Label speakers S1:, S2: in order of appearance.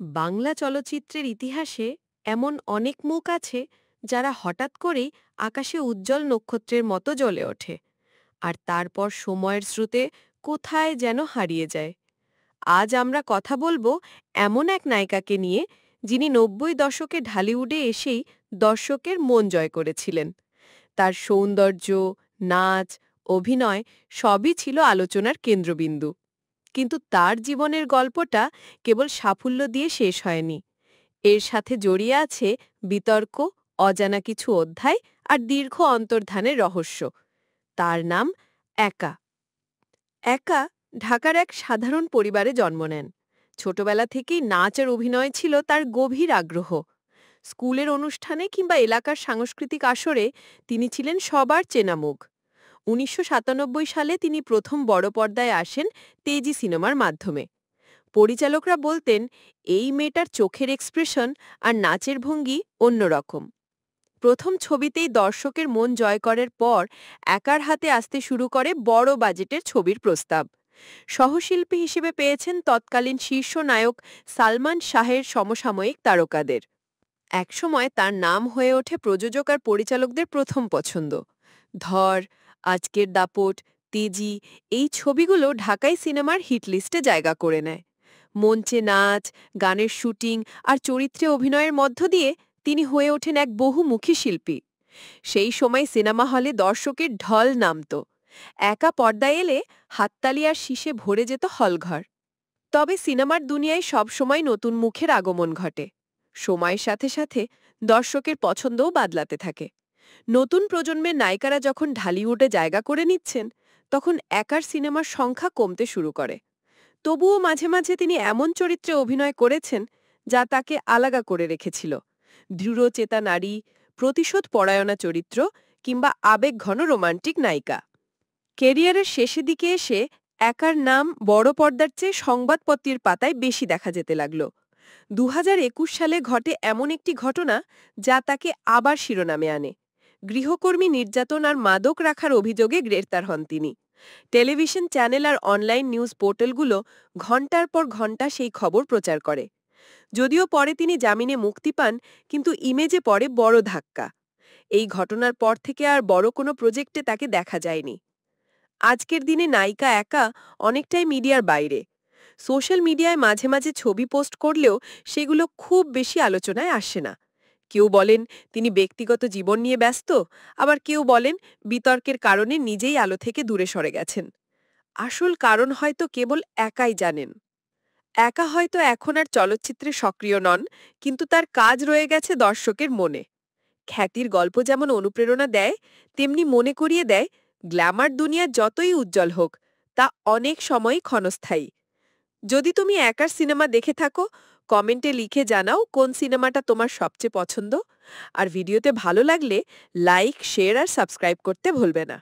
S1: বাংলা চলচ্চিত্রের ইতিহাসে এমন অনেক মুখ আছে যারা হঠাৎ করেই আকাশে উজ্জ্বল নক্ষত্রের মতো জ্বলে ওঠে আর তারপর সময়ের স্রোতে কোথায় যেন হারিয়ে যায়। আজ আমরা কথা বলবো এমন এক নায়িকাকে নিয়ে যিনি ৯০ দশকে ঢালিউডে এসেই দর্শকের মন জয় করেছিলেন। তার সৌন্দর্য, নাচ, অভিনয় সবই ছিল আলোচনার কেন্দ্রবিন্দু। কিন্তু তার জীবনের গল্পটা কেবল সাফল্য দিয়ে শেষ হয়নি। এর সাথে জড়িয়ে আছে বিতর্ক, অজানা কিছু অধ্যায় আর দীর্ঘ অন্তর্ধানের রহস্য। তার নাম একা। একা ঢাকার এক সাধারণ পরিবারে জন্ম নেন। ছোটবেলা থেকেই নাচ আর অভিনয় ছিল তার গভীর আগ্রহ। স্কুলের অনুষ্ঠানে কিংবা এলাকার সাংস্কৃতিক আসরে তিনি ছিলেন সবার চেনা মুখ। ১৯৯৭ সালে তিনি প্রথম বড় পর্দায় আসেন তেজি সিনেমার মাধ্যমে। পরিচালকরা বলতেন, এই মেয়েটার চোখের এক্সপ্রেশন আর নাচের ভঙ্গি অন্যরকম। প্রথম ছবিতেই দর্শকের মন জয় করার পর একার হাতে আসতে শুরু করে বড় বাজেটের ছবির প্রস্তাব। সহশিল্পী হিসেবে পেয়েছেন তৎকালীন শীর্ষ নায়ক সালমান শাহের সমসাময়িক তারকাদের। একসময় তার নাম হয়ে ওঠে প্রযোজক আর পরিচালকদের প্রথম পছন্দ। ধর, আজকের দাপট, তেজি এই ছবিগুলো ঢাকাই সিনেমার হিট লিস্টে জায়গা করে নেয়। মঞ্চে নাচ, গানের শুটিং আর চরিত্রে অভিনয়ের মধ্য দিয়ে তিনি হয়ে ওঠেন এক বহুমুখী শিল্পী। সেই সময় সিনেমা হলে দর্শকের ঢল নামত। একা পর্দায় এলে হাততালি আর শীষে ভরে যেত হলঘর। তবে সিনেমার দুনিয়ায় সবসময় নতুন মুখের আগমন ঘটে। সময়ের সাথে সাথে দর্শকের পছন্দও বদলাতে থাকে। নতুন প্রজন্মের নায়িকারা যখন ঢালিউডে জায়গা করে নিচ্ছেন, তখন একার সিনেমার সংখ্যা কমতে শুরু করে। তবুও মাঝে মাঝে তিনি এমন চরিত্রে অভিনয় করেছেন যা তাকে আলাদা করে রেখেছিল। দৃঢ়চেতা নারী, প্রতিশোধ পরায়ণা চরিত্র কিংবা আবেগঘন রোমান্টিক নায়িকা। কেরিয়ারের শেষে দিকে এসে একার নাম বড় পর্দার চেয়ে সংবাদপত্রের পাতায় বেশি দেখা যেতে লাগল। ২০২১ সালে ঘটে এমন একটি ঘটনা যা তাকে আবার শিরোনামে আনে। গৃহকর্মী নির্যাতন আর মাদক রাখার অভিযোগে গ্রেপ্তার হন তিনি। টেলিভিশন চ্যানেল আর অনলাইন নিউজ পোর্টালগুলো ঘণ্টার পর ঘণ্টা সেই খবর প্রচার করে। যদিও পরে তিনি জামিনে মুক্তি পান, কিন্তু ইমেজে পড়ে বড় ধাক্কা। এই ঘটনার পর থেকে আর বড় কোনো প্রজেক্টে তাকে দেখা যায়নি। আজকের দিনে নায়িকা একা অনেকটাই মিডিয়ার বাইরে। সোশ্যাল মিডিয়ায় মাঝে মাঝে ছবি পোস্ট করলেও সেগুলো খুব বেশি আলোচনায় আসে না। কেউ বলেন তিনি ব্যক্তিগত জীবন নিয়ে ব্যস্ত, আবার কেউ বলেন বিতর্কের কারণে নিজেই আলো থেকে দূরে সরে গেছেন। আসল কারণ হয়তো কেবল একাই জানেন। একা হয়তো এখন আর চলচ্চিত্রে সক্রিয় নন, কিন্তু তার কাজ রয়ে গেছে দর্শকের মনে। খ্যাতির গল্প যেমন অনুপ্রেরণা দেয়, তেমনি মনে করিয়ে দেয় গ্ল্যামার দুনিয়া যতই উজ্জ্বল হোক, তা অনেক সময়ই ক্ষণস্থায়ী। যদি তুমি একার সিনেমা দেখে থাকো, কমেন্টে লিখে জানাও কোন সিনেমাটা তোমার সবচেয়ে পছন্দ। আর ভিডিওতে ভালো লাগলে লাইক, শেয়ার আর সাবস্ক্রাইব করতে ভুলবে না।